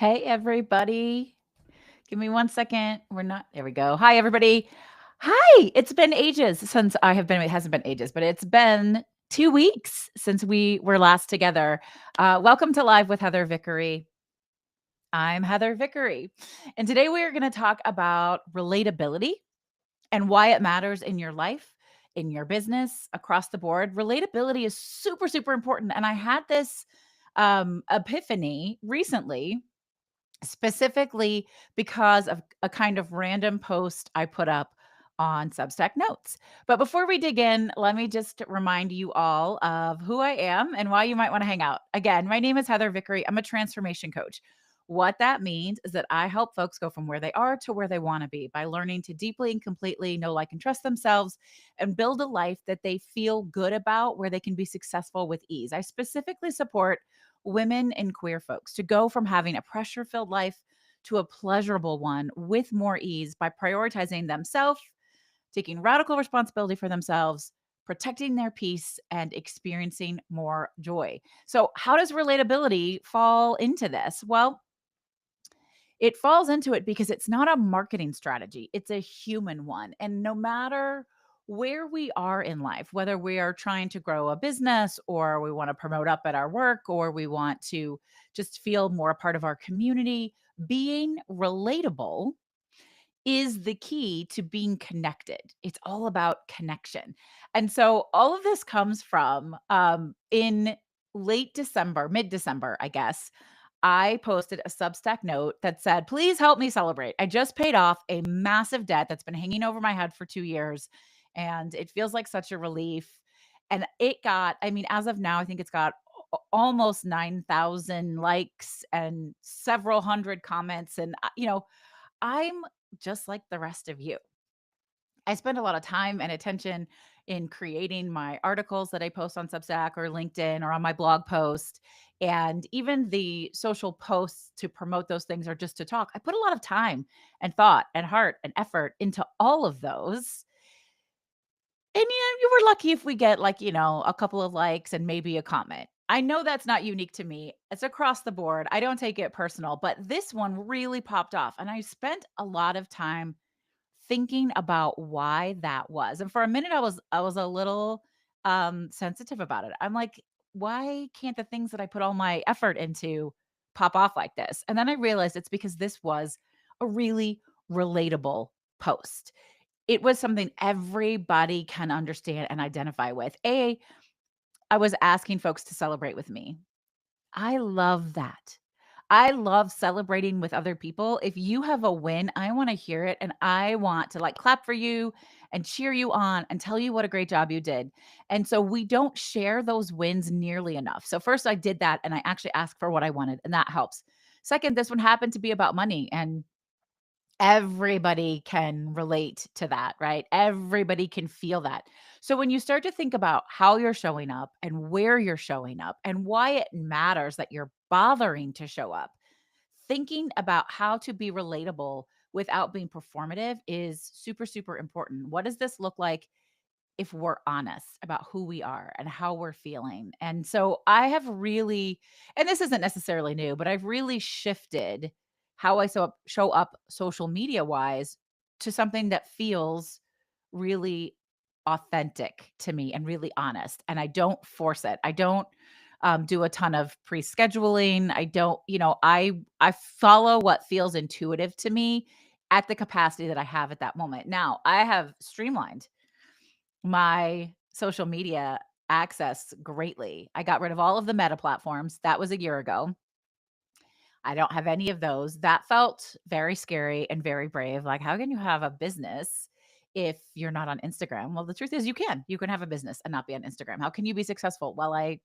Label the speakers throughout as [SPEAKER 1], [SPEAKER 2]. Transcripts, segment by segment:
[SPEAKER 1] Hey, everybody. Give me 1 second. We're not, there we go. Hi, everybody. Hi. It's been ages since I have been, it hasn't been ages, but it's been 2 weeks since we were last together. Welcome to Live with Heather Vickery. I'm Heather Vickery. And today we are going to talk about relatability and why it matters in your life, in your business, across the board. Relatability is super, super important. And I had this epiphany recently, specifically because of a kind of random post I put up on Substack Notes. But before we dig in, let me just remind you all of who I am and why you might want to hang out. Again, my name is Heather Vickery. I'm a transformation coach. What that means is that I help folks go from where they are to where they want to be by learning to deeply and completely know, like, and trust themselves and build a life that they feel good about, where they can be successful with ease. I specifically support women and queer folks to go from having a pressure filled life to a pleasurable one with more ease by prioritizing themselves, taking radical responsibility for themselves, protecting their peace, and experiencing more joy. So, how does relatability fall into this? Well, it falls into it because it's not a marketing strategy, it's a human one. And no matter where we are in life, whether we are trying to grow a business or we want to promote up at our work or we want to just feel more a part of our community, being relatable is the key to being connected. It's all about connection. And so all of this comes from in late December, mid December, I guess. I posted a Substack note that said, please help me celebrate. I just paid off a massive debt that's been hanging over my head for 2 years. And it feels like such a relief. And it got, I mean, as of now, I think it's got almost 9,000 likes and several hundred comments. And, I'm just like the rest of you. I spend a lot of time and attention in creating my articles that I post on Substack or LinkedIn or on my blog post. And even the social posts to promote those things or just to talk, I put a lot of time and thought and heart and effort into all of those. And you were lucky if we get, like, a couple of likes and maybe a comment. I know that's not unique to me. It's across the board. I don't take it personal, but this one really popped off. And I spent a lot of time thinking about why that was. And for a minute I was a little sensitive about it. I'm like, why can't the things that I put all my effort into pop off like this? And then I realized it's because this was a really relatable post. It was something everybody can understand and identify with. I was asking folks to celebrate with me. I love that. I love celebrating with other people. If you have a win, I want to hear it and I want to, like, clap for you and cheer you on and tell you what a great job you did. And so we don't share those wins nearly enough. So first I did that and I actually asked for what I wanted, and that helps. Second, this one happened to be about money, and everybody can relate to that, right? Everybody can feel that. So when you start to think about how you're showing up and where you're showing up and why it matters that you're bothering to show up, thinking about how to be relatable without being performative is super, super important. What does this look like if we're honest about who we are and how we're feeling? And so I have really, and this isn't necessarily new, but I've really shifted how I show up social media wise to something that feels really authentic to me and really honest. And I don't force it. I don't do a ton of pre-scheduling. I don't, I follow what feels intuitive to me at the capacity that I have at that moment. Now, I have streamlined my social media access greatly. I got rid of all of the Meta platforms. That was a year ago. I don't have any of those. That felt very scary and very brave. Like, how can you have a business if you're not on Instagram? Well, the truth is you can. You can have a business and not be on Instagram. How can you be successful? Well, I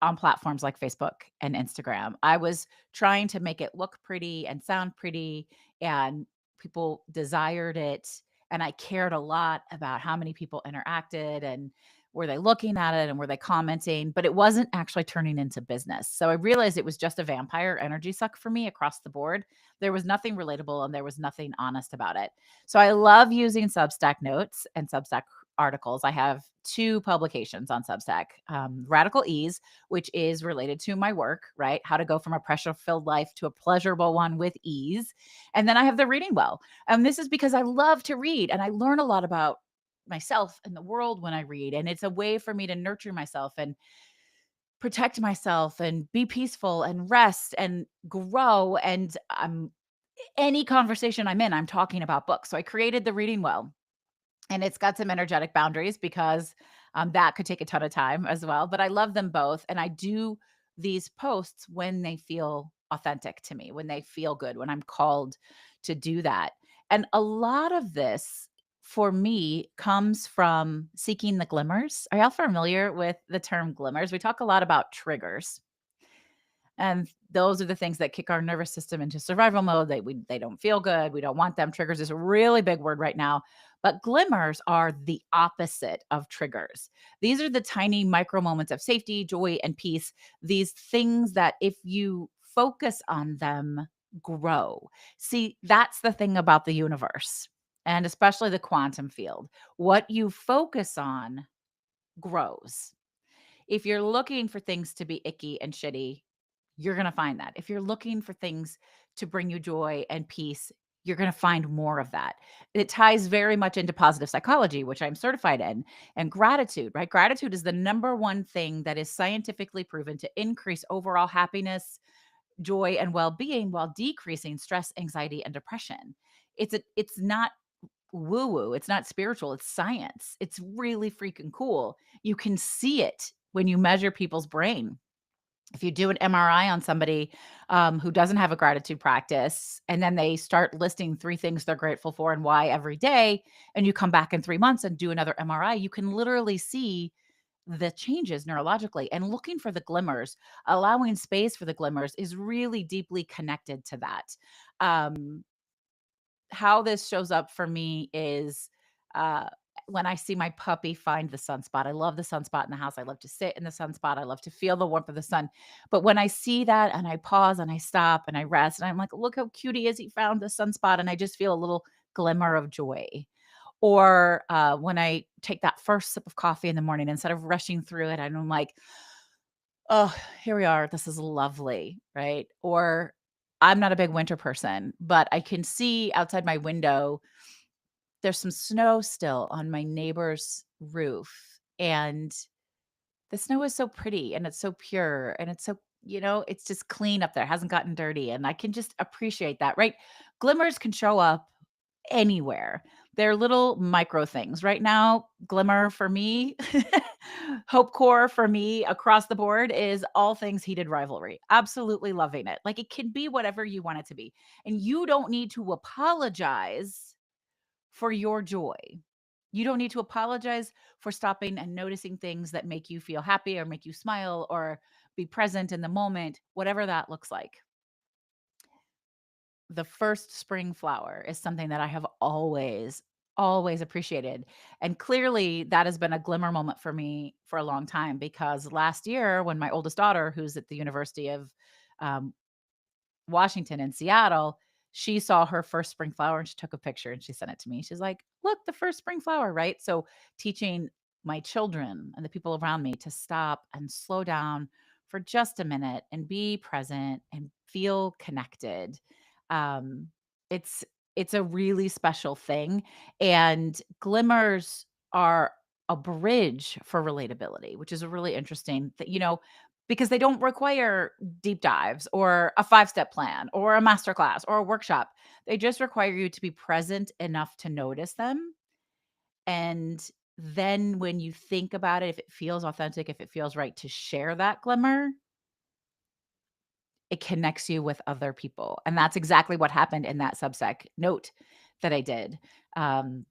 [SPEAKER 1] on platforms like Facebook and Instagram. I was trying to make it look pretty and sound pretty, and people desired it. And I cared a lot about how many people interacted and were they looking at it and were they commenting, but it wasn't actually turning into business. So I realized it was just a vampire energy suck for me across the board. There was nothing relatable and there was nothing honest about it. So I love using Substack notes and Substack articles. I have 2 publications on Substack. Radical Ease, which is related to my work, right? How to go from a pressure-filled life to a pleasurable one with ease. And then I have the Reading Well. And this is because I love to read and I learn a lot about myself and the world when I read. And it's a way for me to nurture myself and protect myself and be peaceful and rest and grow. And any conversation I'm in, I'm talking about books. So I created the Reading Well, and it's got some energetic boundaries because that could take a ton of time as well. But I love them both. And I do these posts when they feel authentic to me, when they feel good, when I'm called to do that. And a lot of this for me comes from seeking the glimmers. Are y'all familiar with the term glimmers? We talk a lot about triggers. And those are the things that kick our nervous system into survival mode. They don't feel good. We don't want them. Triggers is a really big word right now. But glimmers are the opposite of triggers. These are the tiny micro moments of safety, joy, and peace. These things that if you focus on them, grow. See, that's the thing about the universe and especially the quantum field. What you focus on grows. If you're looking for things to be icky and shitty, you're going to find that. If you're looking for things to bring you joy and peace, you're going to find more of that. It ties very much into positive psychology, which I'm certified in, and gratitude, right? Gratitude is the number one thing that is scientifically proven to increase overall happiness, joy, and well-being while decreasing stress, anxiety, and depression. It's not woo woo, it's not spiritual, it's science. It's really freaking cool. You can see it when you measure people's brain. If you do an MRI on somebody who doesn't have a gratitude practice, and then they start listing 3 things they're grateful for and why every day, and you come back in 3 months and do another MRI, you can literally see the changes neurologically. And looking for the glimmers, allowing space for the glimmers is really deeply connected to that. Um, how this shows up for me is uh, when I see my puppy find the sunspot. I love the sunspot in the house. I love to sit in the sunspot. I love to feel the warmth of the sun. But when I see that and I pause and I stop and I rest and I'm like, look how cute he is. He found the sunspot. And I just feel a little glimmer of joy. Or when I take that first sip of coffee in the morning, instead of rushing through it, and I'm like, oh, here we are. This is lovely, right? Or I'm not a big winter person, but I can see outside my window, there's some snow still on my neighbor's roof. And the snow is so pretty and it's so pure and it's so, it's just clean up there. It hasn't gotten dirty. And I can just appreciate that, right? Glimmers can show up anywhere. They're little micro things. Right now, glimmer for me, hope core for me across the board is all things heated rivalry. Absolutely loving it. Like it can be whatever you want it to be. And you don't need to apologize for your joy. You don't need to apologize for stopping and noticing things that make you feel happy or make you smile or be present in the moment, whatever that looks like. The first spring flower is something that I have always appreciated. And clearly that has been a glimmer moment for me for a long time because last year when my oldest daughter, who's at the University of um, Washington in Seattle, she saw her first spring flower and she took a picture and she sent it to me. She's like, "Look, the first spring flower," right? So teaching my children and the people around me to stop and slow down for just a minute and be present and feel connected. Um, it's it's a really special thing, and glimmers are a bridge for relatability, which is a really interesting that because they don't require deep dives or a 5-step plan or a masterclass or a workshop. They just require you to be present enough to notice them. And then when you think about it, if it feels authentic, if it feels right to share that glimmer, it connects you with other people. And that's exactly what happened in that Substack note that I did. Um,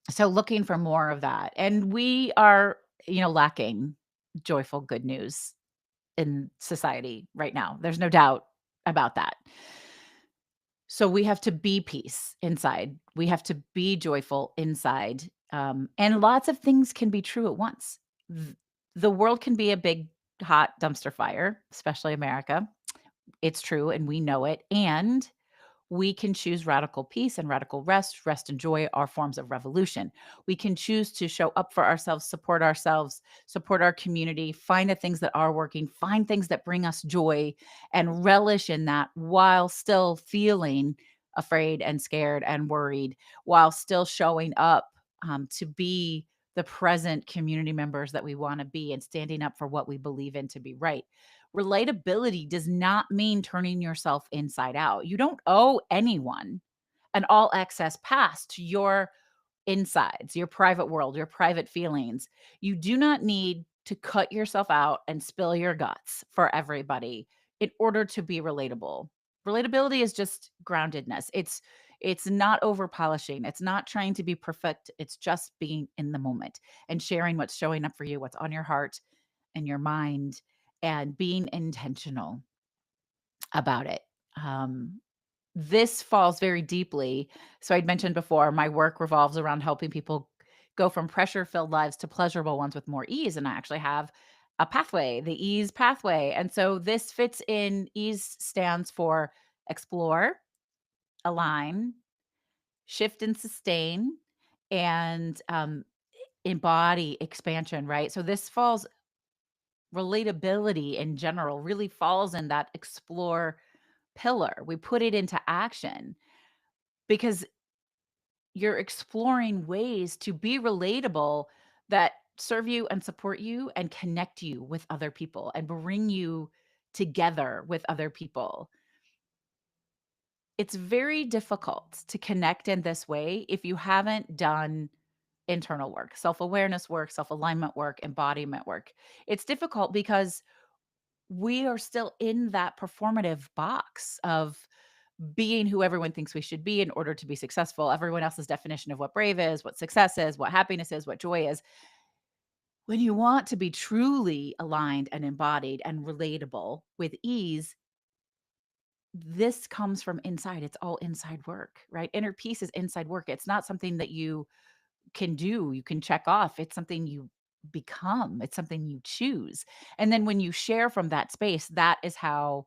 [SPEAKER 1] so looking for more of that. And we are, lacking joyful good news in society right now. There's no doubt about that. So we have to be peace inside. We have to be joyful inside. And lots of things can be true at once. The world can be a big, hot dumpster fire, especially America. It's true, and we know it. And We can choose radical peace and radical rest. Rest and joy are forms of revolution. We can choose to show up for ourselves, support our community, find the things that are working, find things that bring us joy, and relish in that while still feeling afraid and scared and worried, while still showing up to be the present community members that we want to be and standing up for what we believe in to be right. Relatability does not mean turning yourself inside out. You don't owe anyone an all access pass to your insides, your private world, your private feelings. You do not need to cut yourself out and spill your guts for everybody in order to be relatable. Relatability is just groundedness. It's not over polishing. It's not trying to be perfect. It's just being in the moment and sharing what's showing up for you, what's on your heart and your mind, and being intentional about it. Um, this falls very deeply. So I'd mentioned before, my work revolves around helping people go from pressure-filled lives to pleasurable ones with more ease, and I actually have a pathway, the ease pathway. And so this fits in. Ease stands for explore, align, shift and sustain, and embody expansion, right? So this falls relatability in general really falls in that explore pillar. We put it into action because you're exploring ways to be relatable that serve you and support you and connect you with other people and bring you together with other people. It's very difficult to connect in this way if you haven't done internal work, self-awareness work, self-alignment work, embodiment work. It's difficult because we are still in that performative box of being who everyone thinks we should be in order to be successful. Everyone else's definition of what brave is, what success is, what happiness is, what joy is. When you want to be truly aligned and embodied and relatable with ease, this comes from inside. It's all inside work, right? Inner peace is inside work. It's not something that you can do, you can check off. It's something you become, it's something you choose. And then when you share from that space, that is how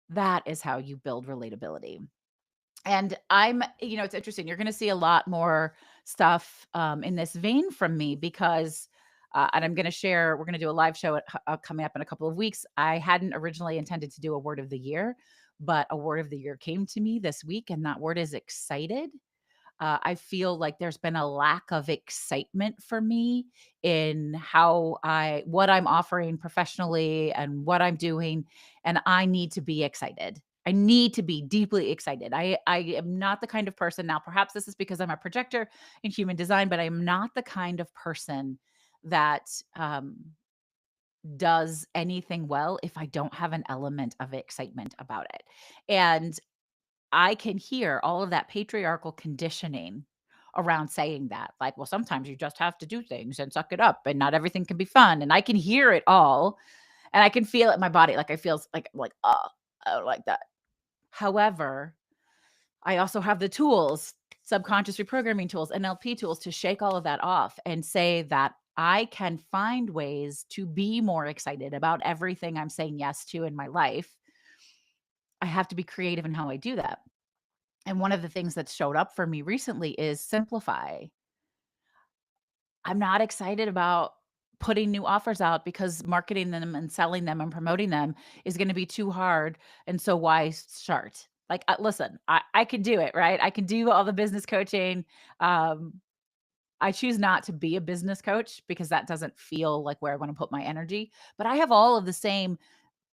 [SPEAKER 1] you build relatability. And it's interesting. You're going to see a lot more stuff in this vein from me because, and I'm going to share, we're going to do a live show coming up in a couple of weeks. I hadn't originally intended to do a word of the year, but a word of the year came to me this week, and that word is excited. I feel like there's been a lack of excitement for me in what I'm offering professionally and what I'm doing. And I need to be excited. I need to be deeply excited. I am not the kind of person, now perhaps this is because I'm a projector in human design, but I am not the kind of person that does anything well if I don't have an element of excitement about it. And I can hear all of that patriarchal conditioning around saying that, like, well, sometimes you just have to do things and suck it up and not everything can be fun. And I can hear it all and I can feel it in my body. Like I feel like, oh, I don't like that. However, I also have the tools, subconscious reprogramming tools, NLP tools to shake all of that off and say that I can find ways to be more excited about everything I'm saying yes to in my life. I have to be creative in how I do that. And one of the things that showed up for me recently is simplify. I'm not excited about putting new offers out because marketing them and selling them and promoting them is going to be too hard. And so why start? Like, listen, I can do it, right? I can do all the business coaching. Um, I choose not to be a business coach because that doesn't feel like where I want to put my energy. But I have all of the same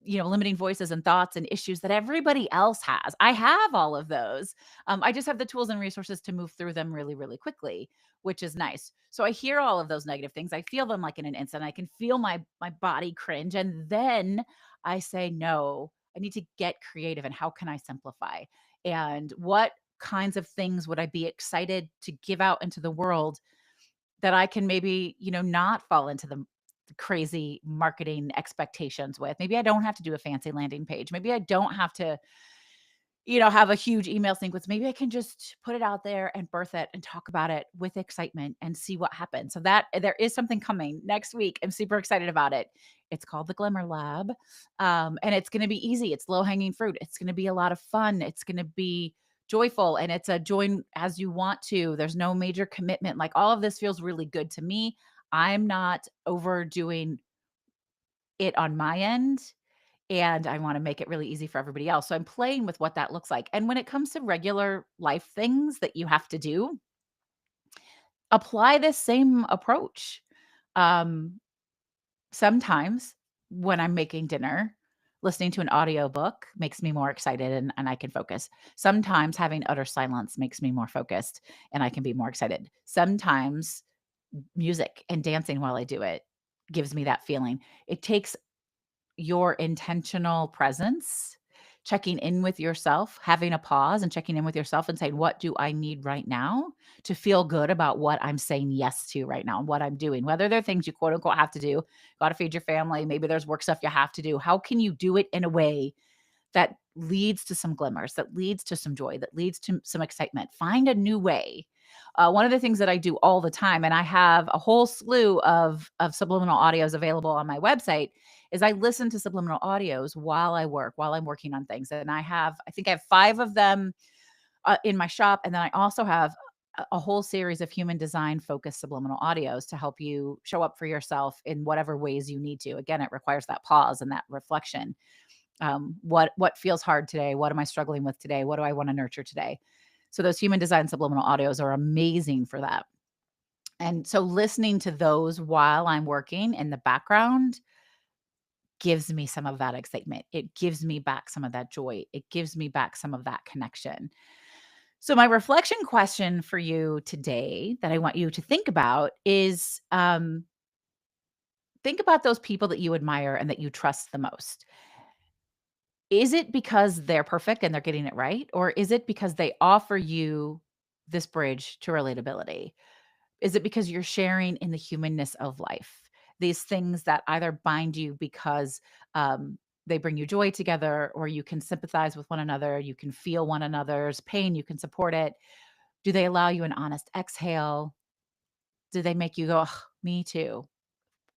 [SPEAKER 1] limiting voices and thoughts and issues that everybody else has. I have all of those. I just have the tools and resources to move through them really, really quickly, which is nice. So I hear all of those negative things. I feel them like in an instant. I can feel my body cringe. And then I say, no, I need to get creative. And how can I simplify? And what kinds of things would I be excited to give out into the world that I can maybe, not fall into the crazy marketing expectations with. Maybe I don't have to do a fancy landing page. Maybe I don't have to, have a huge email sequence. Maybe I can just put it out there and birth it and talk about it with excitement and see what happens. So that there is something coming next week. I'm super excited about it. It's called the Glimmer Lab. And it's going to be easy. It's low hanging fruit. It's going to be a lot of fun. It's going to be joyful, and it's a join as you want to. There's no major commitment. Like all of this feels really good to me. I'm not overdoing it on my end, and I want to make it really easy for everybody else. So I'm playing with what that looks like. And when it comes to regular life things that you have to do, apply this same approach. Um, Sometimes when I'm making dinner, listening to an audiobook makes me more excited and I can focus. Sometimes having utter silence makes me more focused and I can be more excited. Sometimes music and dancing while I do it gives me that feeling. It takes your intentional presence, checking in with yourself, having a pause and checking in with yourself and saying, what do I need right now to feel good about what I'm saying yes to right now and what I'm doing? Whether they're things you quote unquote have to do, got to feed your family, maybe there's work stuff you have to do. How can you do it in a way that leads to some glimmers, that leads to some joy, that leads to some excitement? Find a new way. One of the things that I do all the time, and I have a whole slew of subliminal audios available on my website, is I listen to subliminal audios while I work, while I'm working on things. And I think I have 5 of them in my shop. And then I also have a whole series of human design focused subliminal audios to help you show up for yourself in whatever ways you need to. Again, it requires that pause and that reflection. What feels hard today? What am I struggling with today? What do I want to nurture today? So those human design subliminal audios are amazing for that. And so listening to those while I'm working in the background gives me some of that excitement. It gives me back some of that joy. It gives me back some of that connection. So my reflection question for you today that I want you to think about is, think about those people that you admire and that you trust the most. Is it because they're perfect and they're getting it right? Or is it because they offer you this bridge to relatability? Is it because you're sharing in the humanness of life? These things that either bind you because they bring you joy together, or you can sympathize with one another, you can feel one another's pain, you can support it. Do they allow you an honest exhale? Do they make you go, "Ugh, me too?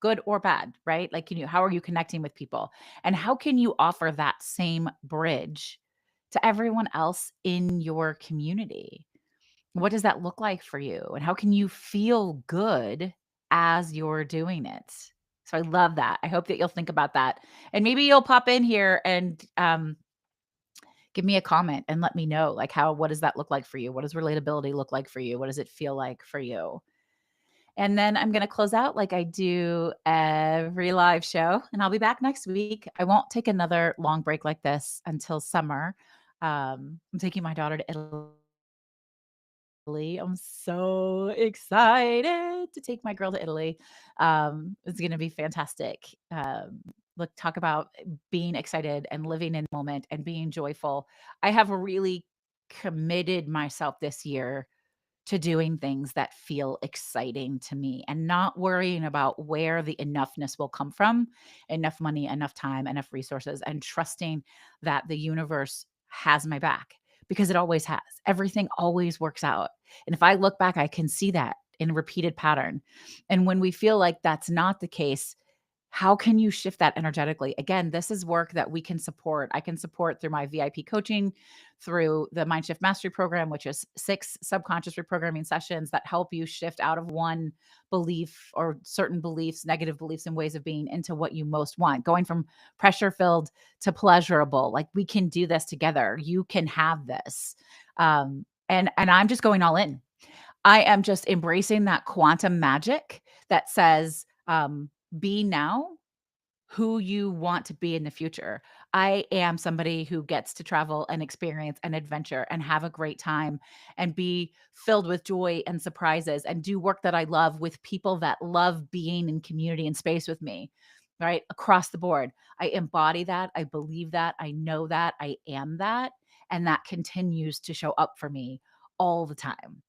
[SPEAKER 1] Good or bad, right? Like, how are you connecting with people? And how can you offer that same bridge to everyone else in your community? What does that look like for you? And how can you feel good as you're doing it? So I love that. I hope that you'll think about that. And maybe you'll pop in here and give me a comment and let me know, like, what does that look like for you? What does relatability look like for you? What does it feel like for you? And then I'm going to close out like I do every live show, and I'll be back next week. I won't take another long break like this until summer. I'm taking my daughter to Italy. I'm so excited to take my girl to Italy. It's going to be fantastic. Look, talk about being excited and living in the moment and being joyful. I have really committed myself this year to doing things that feel exciting to me and not worrying about where the enoughness will come from, enough money, enough time, enough resources, and trusting that the universe has my back, because it always has. Everything always works out. And if I look back, I can see that in repeated pattern. And when we feel like that's not the case, how can you shift that energetically? Again, this is work that we can support. I can support through my VIP coaching, through the Mind Shift Mastery Program, which is 6 subconscious reprogramming sessions that help you shift out of one belief or certain beliefs, negative beliefs and ways of being, into what you most want, going from pressure filled to pleasurable. Like, we can do this together. You can have this. And I'm just going all in. I am just embracing that quantum magic that says, be now who you want to be in the future. I am somebody who gets to travel and experience and adventure and have a great time and be filled with joy and surprises and do work that I love with people that love being in community and space with me, right? Across the board. I embody that. I believe that. I know that. I am that. And that continues to show up for me all the time.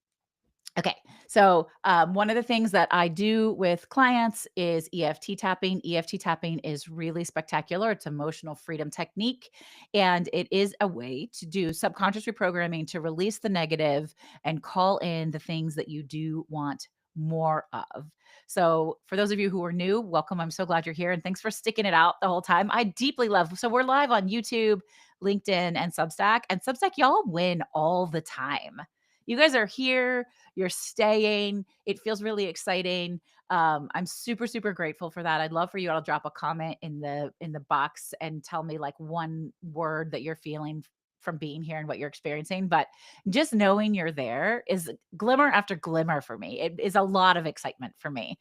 [SPEAKER 1] Okay. So, one of the things that I do with clients is EFT tapping. EFT tapping is really spectacular. It's emotional freedom technique, and it is a way to do subconscious reprogramming to release the negative and call in the things that you do want more of. So, for those of you who are new, welcome. I'm so glad you're here. And thanks for sticking it out the whole time. I deeply love. So, we're live on YouTube, LinkedIn, and Substack. And Substack, y'all win all the time. You guys are here, you're staying. It feels really exciting. I'm super, super grateful for that. I'd love for you all to drop a comment in the box and tell me like one word that you're feeling from being here and what you're experiencing. But just knowing you're there is glimmer after glimmer for me. It is a lot of excitement for me,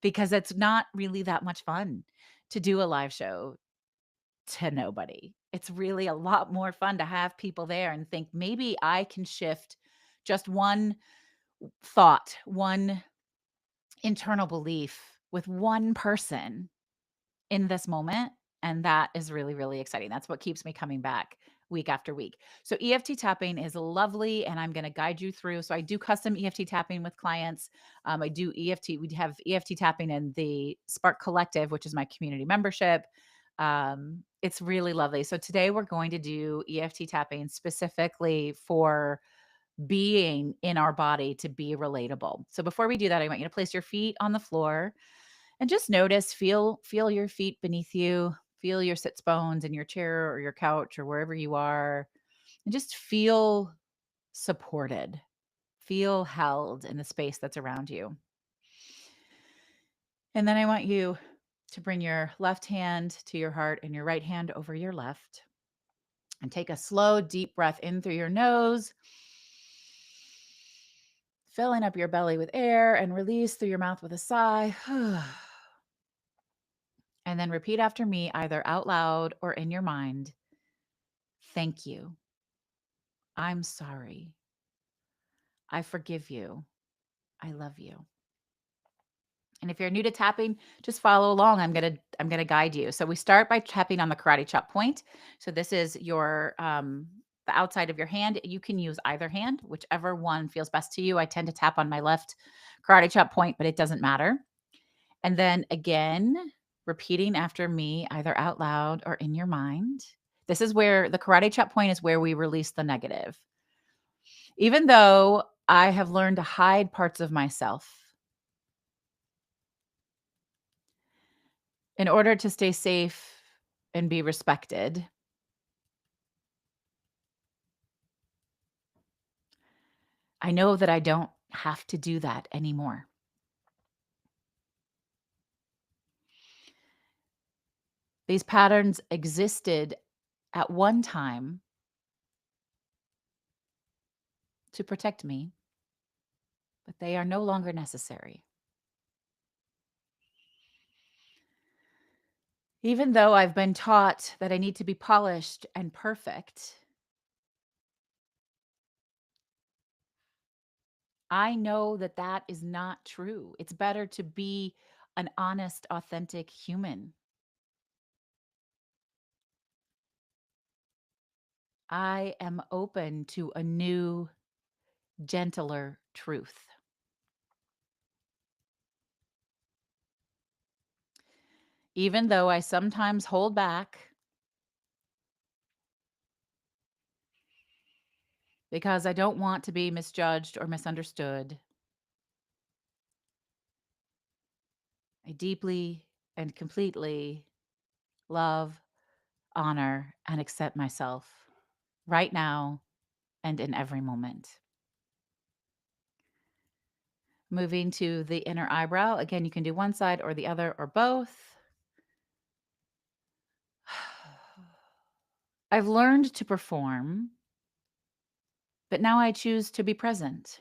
[SPEAKER 1] because it's not really that much fun to do a live show to nobody. It's really a lot more fun to have people there and think maybe I can shift just one thought, one internal belief with one person in this moment. And that is really, really exciting. That's what keeps me coming back week after week. So EFT tapping is lovely, and I'm going to guide you through. So I do custom EFT tapping with clients. I do EFT. We have EFT tapping in the Spark Collective, which is my community membership. It's really lovely. So today we're going to do EFT tapping specifically for being in our body to be relatable. So before we do that, I want you to place your feet on the floor and just notice, feel your feet beneath you, feel your sits bones in your chair or your couch or wherever you are, and just feel supported. Feel held in the space that's around you. And then I want you to bring your left hand to your heart and your right hand over your left. And take a slow, deep breath in through your nose, filling up your belly with air, and release through your mouth with a sigh. And then repeat after me, either out loud or in your mind. Thank you. I'm sorry. I forgive you. I love you. And if you're new to tapping, just follow along. I'm gonna guide you. So we start by tapping on the karate chop point. So this is your the outside of your hand. You can use either hand, whichever one feels best to you. I tend to tap on my left karate chop point, but it doesn't matter. And then again, repeating after me, either out loud or in your mind. This is where the karate chop point is where we release the negative. Even though I have learned to hide parts of myself in order to stay safe and be respected, I know that I don't have to do that anymore. These patterns existed at one time to protect me, but they are no longer necessary. Even though I've been taught that I need to be polished and perfect, I know that that is not true. It's better to be an honest, authentic human. I am open to a new, gentler truth. Even though I sometimes hold back because I don't want to be misjudged or misunderstood, I deeply and completely love, honor, and accept myself right now and in every moment. Moving to the inner eyebrow. Again, you can do one side or the other or both. I've learned to perform, but now I choose to be present.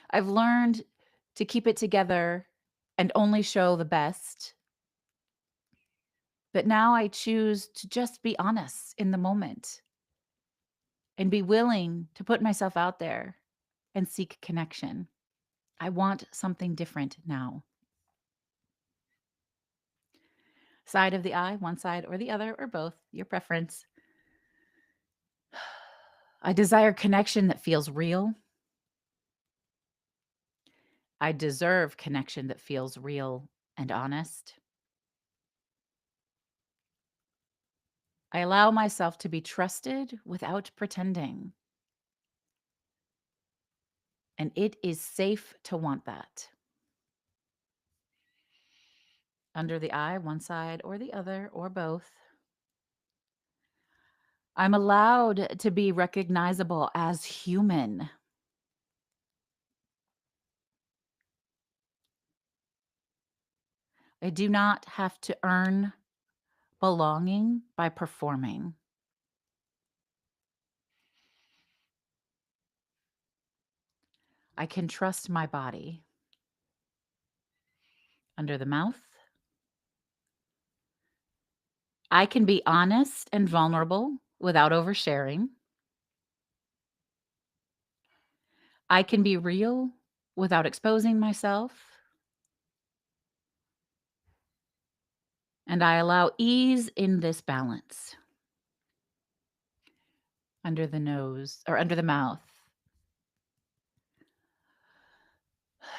[SPEAKER 1] I've learned to keep it together and only show the best, but now I choose to just be honest in the moment and be willing to put myself out there and seek connection. I want something different now. Side of the eye, one side or the other, or both, your preference. I desire connection that feels real. I deserve connection that feels real and honest. I allow myself to be trusted without pretending. And it is safe to want that. Under the eye, one side or the other, or both. I'm allowed to be recognizable as human. I do not have to earn belonging by performing. I can trust my body. Under the mouth, I can be honest and vulnerable without oversharing. I can be real without exposing myself. And I allow ease in this balance. Under the nose or under the mouth.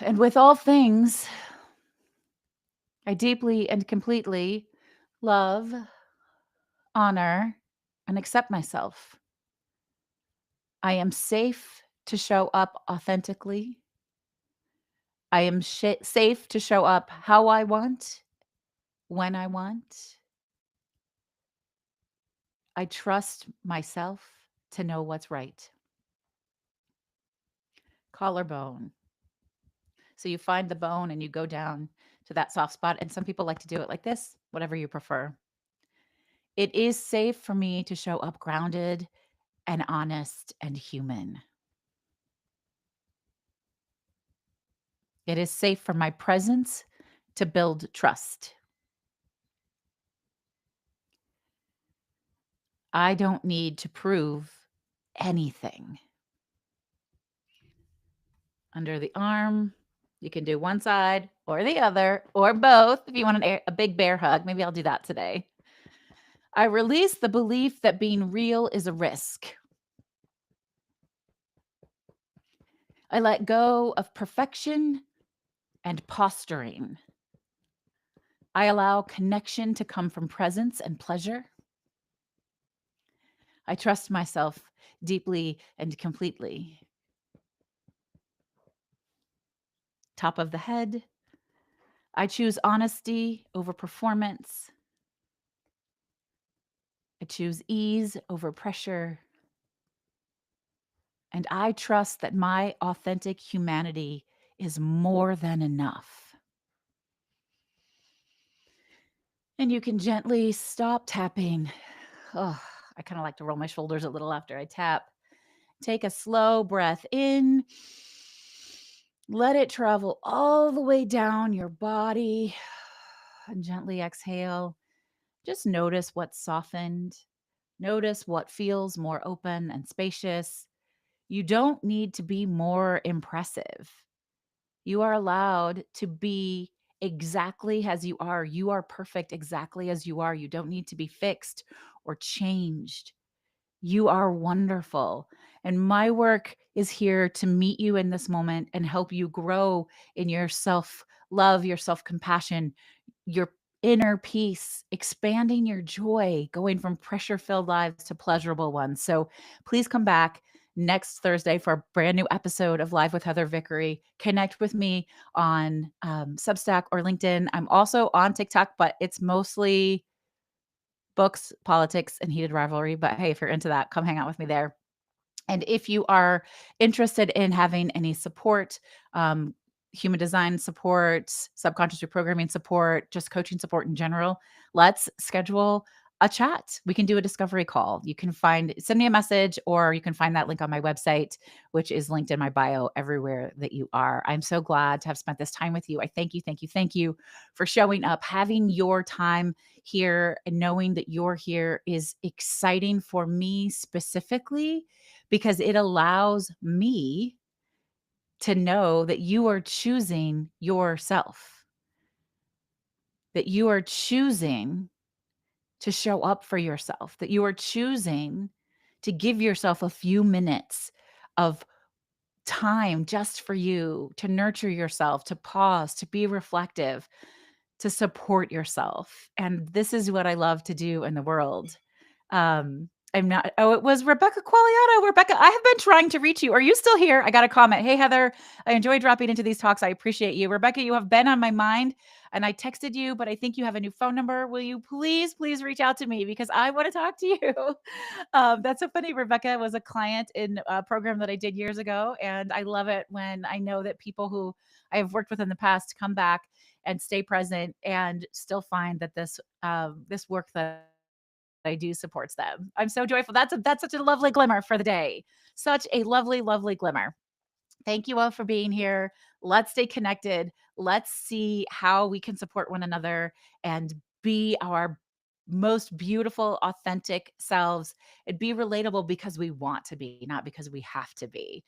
[SPEAKER 1] And with all things, I deeply and completely love, honor, and accept myself. I am safe to show up authentically. I am safe to show up how I want, when I want. I trust myself to know what's right. Collarbone. So you find the bone and you go down to that soft spot. And some people like to do it like this, whatever you prefer. It is safe for me to show up grounded and honest and human. It is safe for my presence to build trust. I don't need to prove anything. Under the arm, you can do one side or the other or both if you want a big bear hug. Maybe I'll do that today. I release the belief that being real is a risk. I let go of perfection and posturing. I allow connection to come from presence and pleasure. I trust myself deeply and completely. Top of the head. I choose honesty over performance. I choose ease over pressure. And I trust that my authentic humanity is more than enough. And you can gently stop tapping. Oh, I kind of like to roll my shoulders a little after I tap. Take a slow breath in. Let it travel all the way down your body. And gently exhale. Just notice what's softened. Notice what feels more open and spacious. You don't need to be more impressive. You are allowed to be exactly as you are. You are perfect exactly as you are. You don't need to be fixed or changed. You are wonderful. And my work is here to meet you in this moment and help you grow in your self love, your self compassion, your inner peace, expanding your joy, going from pressure filled lives to pleasurable ones. So please come back next Thursday for a brand new episode of Live with Heather Vickery. Connect with me on Substack or LinkedIn. I'm also on TikTok, but it's mostly books, politics, and heated rivalry. But hey, if you're into that, come hang out with me there. And if you are interested in having any support, human design support, subconscious reprogramming support, just coaching support in general, let's schedule a chat. We can do a discovery call. You can send me a message, or you can find that link on my website, which is linked in my bio everywhere that you are. I'm so glad to have spent this time with you. I thank you, thank you, thank you for showing up, having your time here, and knowing that you're here is exciting for me specifically because it allows me to know that you are choosing yourself, that you are choosing to show up for yourself, that you are choosing to give yourself a few minutes of time just for you, to nurture yourself, to pause, to be reflective, to support yourself. And this is what I love to do in the world. I'm not oh, it was Rebecca Qualiano. Rebecca, I have been trying to reach you. Are you still here? I got a comment. "Hey, Heather, I enjoy dropping into these talks. I appreciate you." Rebecca, you have been on my mind, and I texted you, but I think you have a new phone number. Will you please, please reach out to me because I wanna talk to you? That's so funny. Rebecca was a client in a program that I did years ago, and I love it when I know that people who I have worked with in the past come back and stay present and still find that this work that I do supports them. I'm so joyful. That's such a lovely glimmer for the day. Such a lovely, lovely glimmer. Thank you all for being here. Let's stay connected. Let's see how we can support one another and be our most beautiful, authentic selves and be relatable because we want to be, not because we have to be.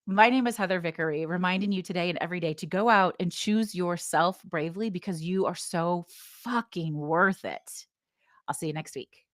[SPEAKER 1] My name is Heather Vickery, reminding you today and every day to go out and choose yourself bravely because you are so fucking worth it. I'll see you next week.